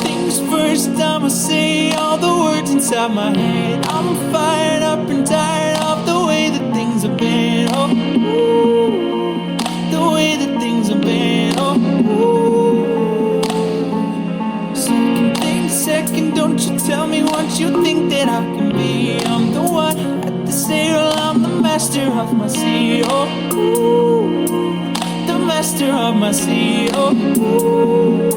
Things first, I'ma say all the words inside my head. I'm fired up and tired of the way that things have been. Oh, ooh, the way that things have been. Oh, ooh. Second thing, second, don't you tell me what you think that I can be. I'm the one at the sail, I'm the master of my sea. Oh, ooh, the master of my sea. Oh, ooh.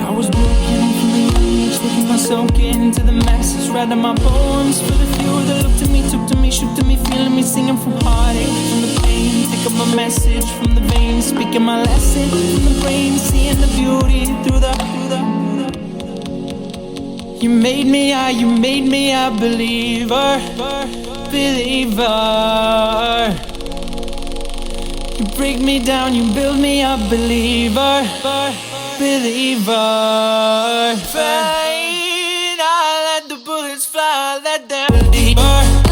I was broken from the young age, looking myself getting to the masses, writing my poems for the few that looked at me, took to me, shook to me, feeling me, singing from heartache, from the pain, take up my message from the veins, speaking my lesson from the brain, seeing the beauty through the. You made me a believer, believer. You break me down, you build me a believer, believer. Fine, I let the bullets fly, let them believer.